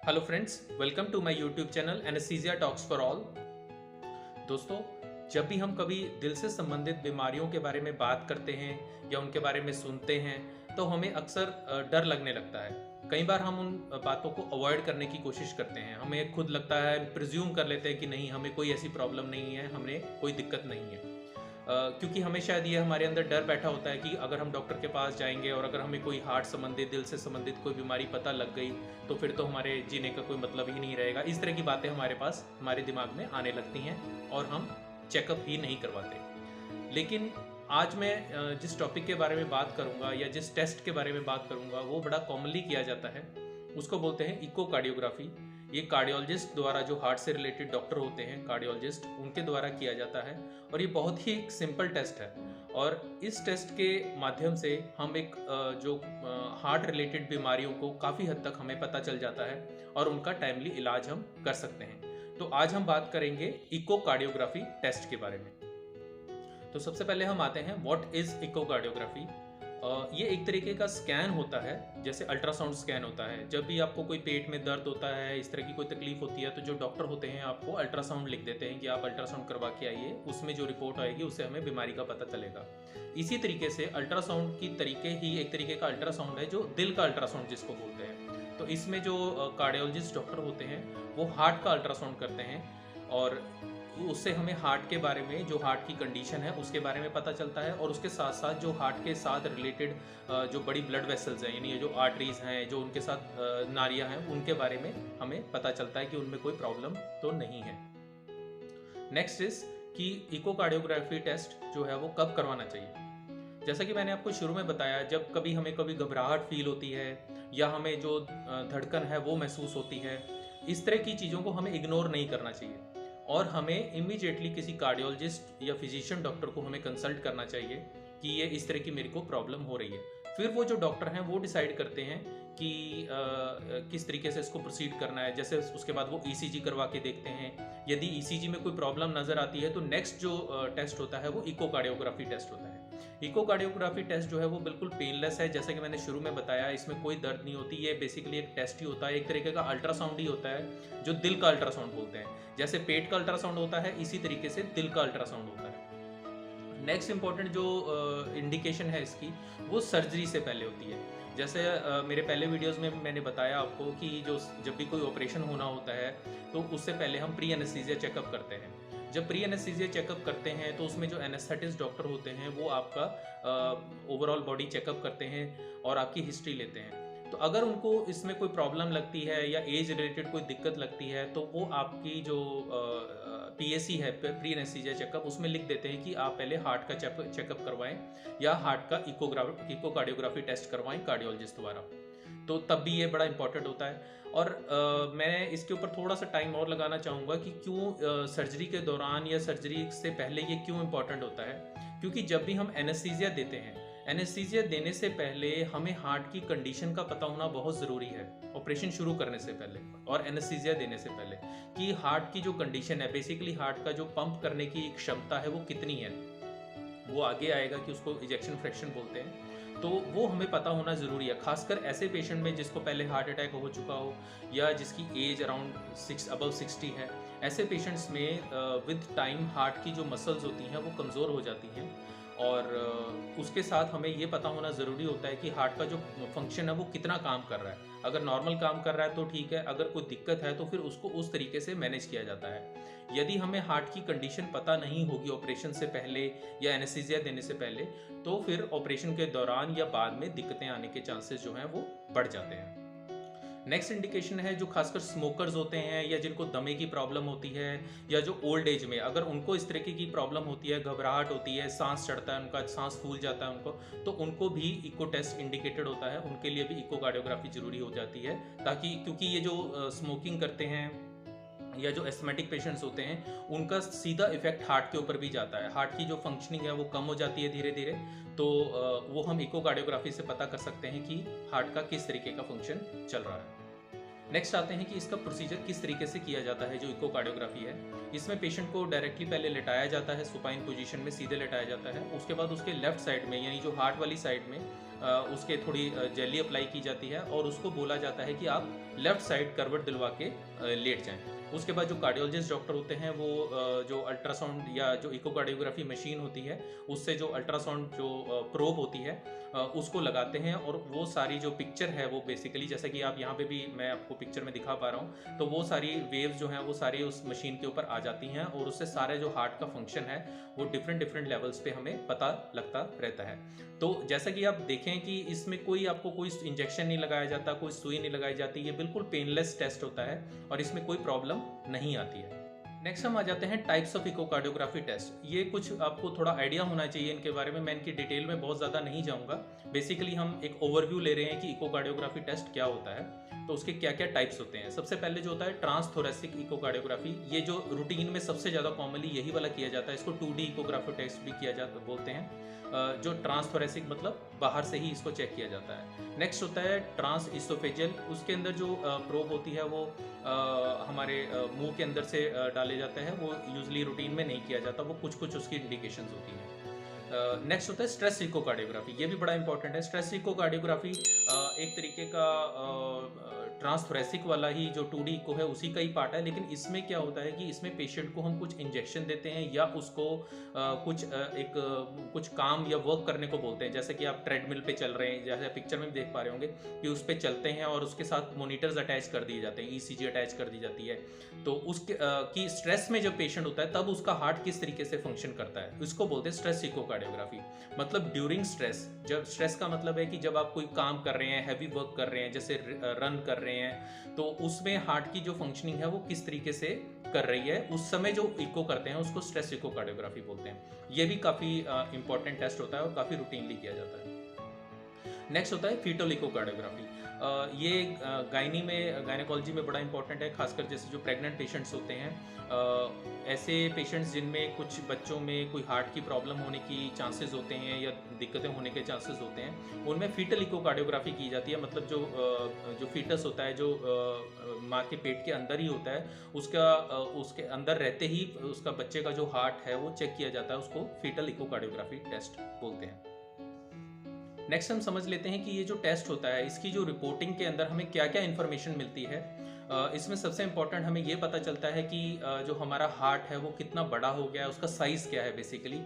Hello friends, welcome to my YouTube channel anaesthesia talks for all. दोस्तों, जब भी हम कभी दिल से संबंधित बीमारियों के बारे में बात करते हैं या उनके बारे में सुनते हैं तो हमें अक्सर डर लगने लगता है। कई बार हम उन बातों को अवॉइड करने की कोशिश करते हैं। हमें खुद लगता है, प्रिज्यूम कर लेते हैं कि नहीं, हमें कोई ऐसी प्रॉब्लम नहीं है, हमें कोई दिक्कत नहीं है। क्योंकि हमें शायद ये हमारे अंदर डर बैठा होता है कि अगर हम डॉक्टर के पास जाएंगे और अगर हमें कोई हार्ट संबंधित, दिल से संबंधित कोई बीमारी पता लग गई तो फिर तो हमारे जीने का कोई मतलब ही नहीं रहेगा। इस तरह की बातें हमारे पास, हमारे दिमाग में आने लगती हैं और हम चेकअप ही नहीं करवाते। लेकिन आज मैं जिस टॉपिक के बारे में बात करूंगा या जिस टेस्ट के बारे में बात करूंगा वो बड़ा कॉमनली किया जाता है। उसको बोलते हैं इकोकार्डियोग्राफी। ये कार्डियोलॉजिस्ट द्वारा, जो हार्ट से रिलेटेड डॉक्टर होते हैं कार्डियोलॉजिस्ट, उनके द्वारा किया जाता है और ये बहुत ही एक सिंपल टेस्ट है। और इस टेस्ट के माध्यम से हम एक जो हार्ट रिलेटेड बीमारियों को काफ़ी हद तक हमें पता चल जाता है और उनका टाइमली इलाज हम कर सकते हैं। तो आज हम बात करेंगे इकोकार्डियोग्राफी टेस्ट के बारे में। तो सबसे पहले हम आते हैं, व्हाट इज इकोकार्डियोग्राफी। ये एक तरीके का स्कैन होता है, जैसे अल्ट्रासाउंड स्कैन होता है। जब भी आपको कोई पेट में दर्द होता है, इस तरह की कोई तकलीफ होती है, तो जो डॉक्टर होते हैं आपको अल्ट्रासाउंड लिख देते हैं कि आप अल्ट्रासाउंड करवा के आइए, उसमें जो रिपोर्ट आएगी उससे हमें बीमारी का पता चलेगा। इसी तरीके से अल्ट्रासाउंड की तरीके ही एक तरीके का अल्ट्रासाउंड है, जो दिल का अल्ट्रासाउंड जिसको बोलते हैं। तो इसमें जो कार्डियोलॉजिस्ट डॉक्टर होते हैं वो हार्ट का अल्ट्रासाउंड करते हैं और उससे हमें हार्ट के बारे में, जो हार्ट की कंडीशन है उसके बारे में पता चलता है। और उसके साथ साथ जो हार्ट के साथ रिलेटेड जो बड़ी ब्लड वेसल्स हैं, यानी ये जो आर्टरीज हैं, जो उनके साथ नाड़ियाँ हैं, उनके बारे में हमें पता चलता है कि उनमें कोई प्रॉब्लम तो नहीं है। नेक्स्ट इज कि इकोकार्डियोग्राफी टेस्ट जो है वो कब करवाना चाहिए। जैसा कि मैंने आपको शुरू में बताया, जब कभी हमें घबराहट फील होती है या हमें जो धड़कन है वो महसूस होती है, इस तरह की चीज़ों को हमें इग्नोर नहीं करना चाहिए और हमें इमीडिएटली किसी कार्डियोलॉजिस्ट या फिजिशियन डॉक्टर को हमें कंसल्ट करना चाहिए कि ये इस तरह की मेरे को प्रॉब्लम हो रही है। फिर वो जो डॉक्टर हैं वो डिसाइड करते हैं कि किस तरीके से इसको प्रोसीड करना है। जैसे उसके बाद वो ईसीजी करवा के देखते हैं। यदि ईसीजी में कोई प्रॉब्लम नज़र आती है तो नेक्स्ट जो टेस्ट होता है वो इकोकार्डियोग्राफी टेस्ट होता है। इकोकार्डियोग्राफी टेस्ट जो है वो बिल्कुल पेनलेस है। जैसे कि मैंने शुरू में बताया, इसमें कोई दर्द नहीं होती। ये बेसिकली एक टेस्ट ही होता है, एक तरीके का अल्ट्रासाउंड ही होता है, जो दिल का अल्ट्रासाउंड बोलते हैं। जैसे पेट का अल्ट्रासाउंड होता है, इसी तरीके से दिल का अल्ट्रासाउंड होता है। नेक्स्ट इंपॉर्टेंट जो इंडिकेशन है इसकी, वो सर्जरी से पहले होती है। जैसे मेरे पहले वीडियोस में मैंने बताया आपको कि जो जब भी कोई ऑपरेशन होना होता है तो उससे पहले हम प्री एनेस्थीसिया चेकअप करते हैं। जब प्री एनेस्थीसिया चेकअप करते हैं तो उसमें जो एनेस्थेटिस्ट डॉक्टर होते हैं वो आपका ओवरऑल बॉडी चेकअप करते हैं और आपकी हिस्ट्री लेते हैं। तो अगर उनको इसमें कोई प्रॉब्लम लगती है या एज रिलेटेड कोई दिक्कत लगती है तो वो आपकी जो पीएसी है, प्री एनेस्थीसिया चेकअप, उसमें लिख देते हैं कि आप पहले हार्ट का चेकअप करवाएं या हार्ट का इकोकार्डियोग्राफी टेस्ट करवाएं कार्डियोलॉजिस्ट द्वारा। तो तब भी ये बड़ा इंपॉर्टेंट होता है। और मैं इसके ऊपर थोड़ा सा टाइम और लगाना चाहूँगा कि क्यों सर्जरी के दौरान या सर्जरी से पहले ये क्यों इंपॉर्टेंट होता है। क्योंकि जब भी हम एनेस्थीसिया देते हैं, एनेस्थीसिया देने से पहले हमें हार्ट की कंडीशन का पता होना बहुत ज़रूरी है, ऑपरेशन शुरू करने से पहले और एनेस्थीसिया देने से पहले, कि हार्ट की जो कंडीशन है, बेसिकली हार्ट का जो पंप करने की क्षमता है वो कितनी है। वो आगे आएगा कि उसको इजेक्शन फ्रैक्शन बोलते हैं। तो वो हमें पता होना ज़रूरी है, खासकर ऐसे पेशेंट में जिसको पहले हार्ट अटैक हो चुका हो या जिसकी एज अराउंड अबव 60 है। ऐसे पेशेंट्स में विद टाइम हार्ट की जो मसल्स होती हैं वो कमज़ोर हो जाती हैं और उसके साथ हमें ये पता होना ज़रूरी होता है कि हार्ट का जो फंक्शन है वो कितना काम कर रहा है। अगर नॉर्मल काम कर रहा है तो ठीक है, अगर कोई दिक्कत है तो फिर उसको उस तरीके से मैनेज किया जाता है। यदि हमें हार्ट की कंडीशन पता नहीं होगी ऑपरेशन से पहले या एनेस्थीसिया देने से पहले, तो फिर ऑपरेशन के दौरान या बाद में दिक्कतें आने के चांसेस जो हैं वो बढ़ जाते हैं। नेक्स्ट इंडिकेशन है जो खासकर स्मोकर्स होते हैं या जिनको दमे की प्रॉब्लम होती है या जो ओल्ड एज में अगर उनको इस तरीके की प्रॉब्लम होती है, घबराहट होती है, सांस चढ़ता है, उनका सांस फूल जाता है उनको, तो उनको भी इको टेस्ट इंडिकेटेड होता है। उनके लिए भी इकोकार्डियोग्राफी जरूरी हो जाती है, ताकि क्योंकि ये जो स्मोकिंग करते हैं या जो एस्थमेटिक पेशेंट्स होते हैं उनका सीधा इफेक्ट हार्ट के ऊपर भी जाता है। हार्ट की जो फंक्शनिंग है वो कम हो जाती है धीरे धीरे। तो वो हम इकोकार्डियोग्राफी से पता कर सकते हैं कि हार्ट का किस तरीके का फंक्शन चल रहा है। नेक्स्ट आते हैं कि इसका प्रोसीजर किस तरीके से किया जाता है। जो इकोकार्डियोग्राफी है, इसमें पेशेंट को डायरेक्टली पहले लेटाया जाता है, सुपाइन पोजीशन में सीधे लेटाया जाता है। उसके बाद उसके लेफ्ट साइड में, यानी जो हार्ट वाली साइड में, उसके थोड़ी जेली अप्लाई की जाती है और उसको बोला जाता है कि आप लेफ्ट साइड करवट दिलवा के लेट जाएं। उसके बाद जो कार्डियोलॉजिस्ट डॉक्टर होते हैं वो जो अल्ट्रासाउंड या जो इकोकार्डियोग्राफी मशीन होती है उससे जो अल्ट्रासाउंड जो प्रोब होती है उसको लगाते हैं, और वो सारी जो पिक्चर है वो बेसिकली, जैसे कि आप यहाँ पे भी मैं आपको पिक्चर में दिखा पा रहा हूँ, तो वो सारी वेव्स जो हैं वो सारी उस मशीन के ऊपर आ जाती हैं और उससे सारे जो हार्ट का फंक्शन है वो डिफरेंट लेवल्स पे हमें पता लगता रहता है। तो जैसा कि आप देखें कि इसमें आपको कोई इंजेक्शन नहीं लगाया जाता, कोई सुई नहीं लगाई जाती, ये बिल्कुल पेनलेस टेस्ट होता है और इसमें कोई प्रॉब्लम नहीं आती है। नेक्स्ट हम आ जाते हैं टाइप्स ऑफ इकोकार्डियोग्राफी टेस्ट। ये कुछ आपको थोड़ा आइडिया होना चाहिए इनके बारे में, मैं इनकी डिटेल में बहुत ज़्यादा नहीं जाऊँगा। बेसिकली हम एक ओवरव्यू ले रहे हैं कि इकोकार्डियोग्राफी टेस्ट क्या होता है, तो उसके क्या क्या टाइप्स होते हैं। सबसे पहले जो होता है ट्रांसथोरेसिक इकोकार्डियोग्राफी, ये जो रूटीन में सबसे ज़्यादा कॉमनली यही वाला किया जाता है। इसको 2D इकोग्राफी टेस्ट भी किया जाता बोलते हैं। जो ट्रांसथोरेसिक मतलब बाहर से ही इसको चेक किया जाता है। नेक्स्ट होता है ट्रांस इसोफेजियल, उसके अंदर जो प्रोब होती है वो हमारे मुंह के अंदर से डाले जाते हैं। वो यूजली रूटीन में नहीं किया जाता, वो कुछ उसकी इंडिकेशंस होती हैं। नेक्स्ट होता है स्ट्रेस इकोकार्डियोग्राफी, ये भी बड़ा इंपॉर्टेंट है। स्ट्रेस इकोकार्डियोग्राफी एक तरीके का ट्रांसथोरेसिक वाला ही जो 2D इको है उसी का ही पार्ट है, लेकिन इसमें क्या होता है कि इसमें पेशेंट को हम कुछ इंजेक्शन देते हैं या उसको कुछ काम या वर्क करने को बोलते हैं। जैसे कि आप ट्रेडमिल पे चल रहे हैं, जैसे पिक्चर में भी देख पा रहे होंगे कि उस पर चलते हैं और उसके साथ मोनीटर्स अटैच कर दिए जाते हैं, ECG अटैच कर दी जाती है। तो उसके की स्ट्रेस में जब पेशेंट होता है तब उसका हार्ट किस तरीके से फंक्शन करता है, उसको बोलते हैं स्ट्रेस इकोकार्डियोग्राफी। मतलब ड्यूरिंग स्ट्रेस, जब स्ट्रेस का मतलब है कि जब आप कोई काम कर रहे हैं, हैवी वर्क कर रहे हैं, जैसे रन कर रहे हैं, तो उसमें हार्ट की जो फंक्शनिंग है वो किस तरीके से कर रही है, उस समय जो इको करते हैं उसको स्ट्रेस इकोकार्डियोग्राफी बोलते हैं। ये भी काफ़ी इंपॉर्टेंट टेस्ट होता है और काफ़ी रूटीनली किया जाता है। नेक्स्ट होता है फीटल इकोकार्डियोग्राफी। ये गायनेकोलॉजी में बड़ा इंपॉर्टेंट है, खासकर जैसे जो प्रेग्नेंट पेशेंट्स होते हैं, ऐसे पेशेंट्स जिनमें कुछ बच्चों में कोई हार्ट की प्रॉब्लम होने की चांसेस होते हैं या दिक्कतें होने के चांसेस होते हैं, उनमें फीटल इकोकार्डियोग्राफी की जाती है। मतलब जो फीटस होता है, जो माँ के पेट के अंदर ही होता है, उसके अंदर रहते ही उसका बच्चे का जो हार्ट है वो चेक किया जाता है, उसको फीटल इकोकार्डियोग्राफी टेस्ट बोलते हैं। नेक्स्ट हम समझ लेते हैं कि ये जो टेस्ट होता है इसकी जो रिपोर्टिंग के अंदर हमें क्या क्या इन्फॉर्मेशन मिलती है। इसमें सबसे इम्पॉर्टेंट हमें ये पता चलता है कि जो हमारा हार्ट है वो कितना बड़ा हो गया है, उसका साइज़ क्या है बेसिकली,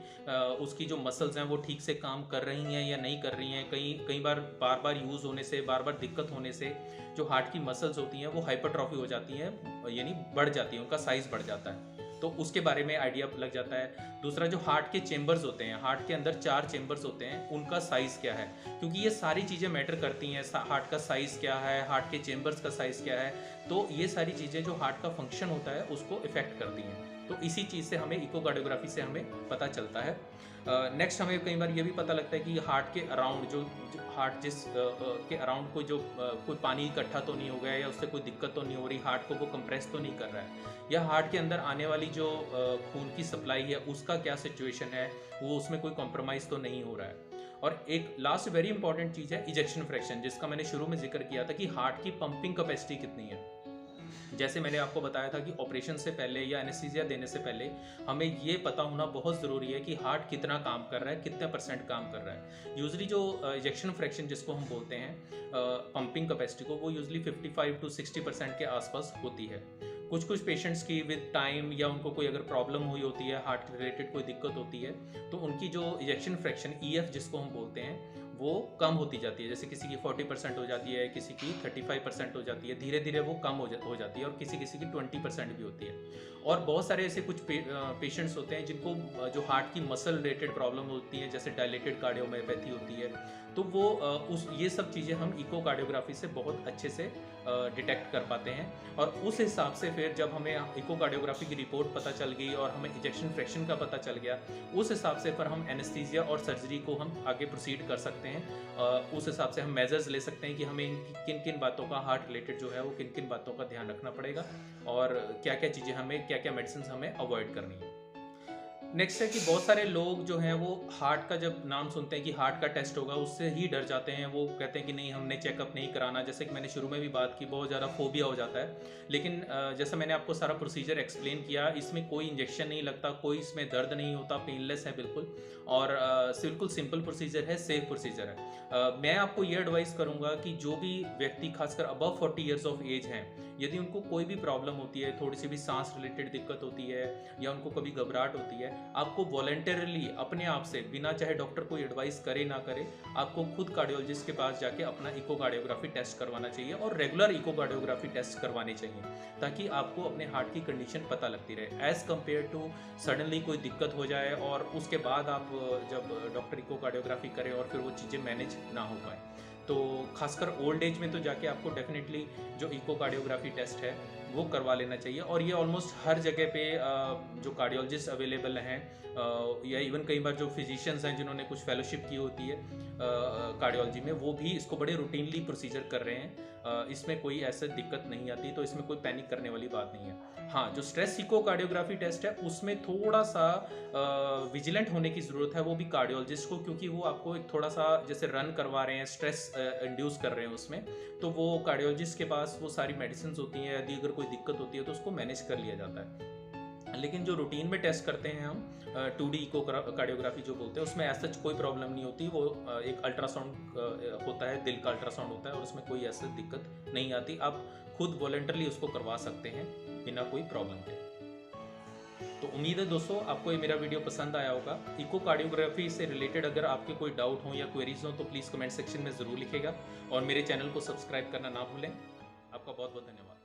उसकी जो मसल्स हैं वो ठीक से काम कर रही हैं या नहीं कर रही हैं। कई बार बार यूज़ होने से, बार दिक्कत होने से जो हार्ट की मसल्स होती हैं वो हाइपरट्रॉफी हो जाती हैं, यानी बढ़ जाती है, उनका साइज़ बढ़ जाता है, तो उसके बारे में आइडिया लग जाता है। दूसरा, जो हार्ट के चेंबर्स होते हैं, हार्ट के अंदर 4 चेंबर्स होते हैं, उनका साइज़ क्या है, क्योंकि ये सारी चीज़ें मैटर करती हैं। हार्ट का साइज़ क्या है, हार्ट के चेंबर्स का साइज़ क्या है, तो ये सारी चीज़ें जो हार्ट का फंक्शन होता है उसको इफेक्ट करती हैं। तो इसी चीज़ से हमें इकोकार्डियोग्राफी से हमें पता चलता है। नेक्स्ट हमें कई बार ये भी पता लगता है कि हार्ट के अराउंड जो हार्ट के अराउंड कोई पानी इकट्ठा तो नहीं हो गया, या उससे कोई दिक्कत तो नहीं हो रही, हार्ट को वो कंप्रेस तो नहीं कर रहा है, या हार्ट के अंदर आने वाली जो खून की सप्लाई है उसका क्या सिचुएशन है, वो उसमें कोई कॉम्प्रोमाइज़ तो नहीं हो रहा है। और एक लास्ट वेरी इंपॉर्टेंट चीज़ है इजेक्शन फ्रैक्शन, जिसका मैंने शुरू में जिक्र किया था कि हार्ट की पंपिंग कैपेसिटी कितनी है। जैसे मैंने आपको बताया था कि ऑपरेशन से पहले या एनेस्थीसिया देने से पहले हमें ये पता होना बहुत ज़रूरी है कि हार्ट कितना काम कर रहा है, कितने % काम कर रहा है। यूजली जो इजेक्शन फ्रैक्शन जिसको हम बोलते हैं, पंपिंग कैपेसिटी को, वो यूजली 55 to 60% के आसपास होती है। कुछ पेशेंट्स की विद टाइम या उनको कोई अगर प्रॉब्लम हुई होती है, हार्ट रिलेटेड कोई दिक्कत होती है, तो उनकी जो इजेक्शन फ्रैक्शन EF जिसको हम बोलते हैं वो कम होती जाती है। जैसे किसी की 40% हो जाती है, किसी की 35% हो जाती है, धीरे धीरे वो कम हो जाती है, और किसी की 20% भी होती है। और बहुत सारे ऐसे कुछ पेशेंट्स होते हैं जिनको जो हार्ट की मसल रिलेटेड प्रॉब्लम होती है, जैसे डायलेटेड कार्डियोमायोपैथी होती है, तो वो ये सब चीज़ें हम इकोकार्डियोग्राफी से बहुत अच्छे से डिटेक्ट कर पाते हैं। और उस हिसाब से फिर जब हमें इकोकार्डियोग्राफी की रिपोर्ट पता चल गई और हमें इजेक्शन फ्रैक्शन का पता चल गया, उस हिसाब से फिर हम एनेस्थीसिया और सर्जरी को हम आगे प्रोसीड कर सकते हैं। उस हिसाब से हम मेजर्स ले सकते हैं कि हमें किन किन बातों का, हार्ट रिलेटेड जो है वो किन किन बातों का ध्यान रखना पड़ेगा, और क्या क्या चीज़ें हमें, क्या क्या मेडिसिन हमें अवॉइड करनी है। नेक्स्ट है कि बहुत सारे लोग जो हैं वो हार्ट का जब नाम सुनते हैं कि हार्ट का टेस्ट होगा उससे ही डर जाते हैं। वो कहते हैं कि नहीं, हमने चेकअप नहीं कराना। जैसे कि मैंने शुरू में भी बात की, बहुत ज़्यादा फोबिया हो जाता है। लेकिन जैसा मैंने आपको सारा प्रोसीजर एक्सप्लेन किया, इसमें कोई इंजेक्शन नहीं लगता, कोई इसमें दर्द नहीं होता, पेनलेस है बिल्कुल। और बिल्कुल सिंपल प्रोसीजर है, सेफ प्रोसीजर है। मैं आपको ये एडवाइस करूँगा कि जो भी व्यक्ति खासकर अबव 40 ईयर्स ऑफ एज हैं, यदि उनको कोई भी प्रॉब्लम होती है, थोड़ी सी भी सांस रिलेटेड दिक्कत होती है या उनको कभी घबराहट होती है, आपको वॉलंटरली अपने आप से, बिना चाहे डॉक्टर कोई एडवाइस करे ना करे, आपको खुद कार्डियोलॉजिस्ट के पास जाके अपना इकोकार्डियोग्राफी टेस्ट करवाना चाहिए और रेगुलर इकोकार्डियोग्राफी टेस्ट करवाने चाहिए, ताकि आपको अपने हार्ट की कंडीशन पता लगती रहे, एज कम्पेयर टू सडनली कोई दिक्कत हो जाए और उसके बाद आप जब डॉक्टर इकोकार्डियोग्राफी करें और फिर वो चीज़ें मैनेज ना हो पाए। तो खासकर ओल्ड एज में तो जाके आपको डेफिनेटली जो इकोकार्डियोग्राफी टेस्ट है वो करवा लेना चाहिए। और ये ऑलमोस्ट हर जगह पे जो कार्डियोलॉजिस्ट अवेलेबल हैं या इवन कई बार जो फिजिशियंस हैं जिन्होंने कुछ फेलोशिप की होती है कार्डियोलॉजी में, वो भी इसको बड़े रूटीनली प्रोसीजर कर रहे हैं। इसमें कोई ऐसा दिक्कत नहीं आती, तो इसमें कोई पैनिक करने वाली बात नहीं है। हाँ, जो स्ट्रेस इकोकार्डियोग्राफी टेस्ट है उसमें थोड़ा सा विजिलेंट होने की ज़रूरत है, वो भी कार्डियोलॉजिस्ट को, क्योंकि वो आपको एक थोड़ा सा जैसे रन करवा रहे हैं, स्ट्रेस इंड्यूस कर रहे हैं उसमें, तो वो कार्डियोलॉजिस्ट के पास वो सारी मेडिसिन होती हैं, यदि अगर कोई दिक्कत होती है तो उसको मैनेज कर लिया जाता है। लेकिन जो रूटीन में टेस्ट करते हैं हम 2D इको कार्डियोग्राफी जो बोलते हैं, उसमें ऐसा कोई प्रॉब्लम नहीं होती। वो एक अल्ट्रासाउंड होता है, दिल का अल्ट्रासाउंड होता है और उसमें कोई ऐसी दिक्कत नहीं आती। आप खुद वॉलंटरली उसको करवा सकते हैं बिना कोई प्रॉब्लम के। तो उम्मीद है दोस्तों आपको ये मेरा वीडियो पसंद आया होगा। इकोकार्डियोग्राफी से रिलेटेड अगर आपके कोई डाउट हो या क्वेरीज हो तो प्लीज़ कमेंट सेक्शन में ज़रूर लिखेगा और मेरे चैनल को सब्सक्राइब करना ना भूलें। आपका बहुत बहुत धन्यवाद।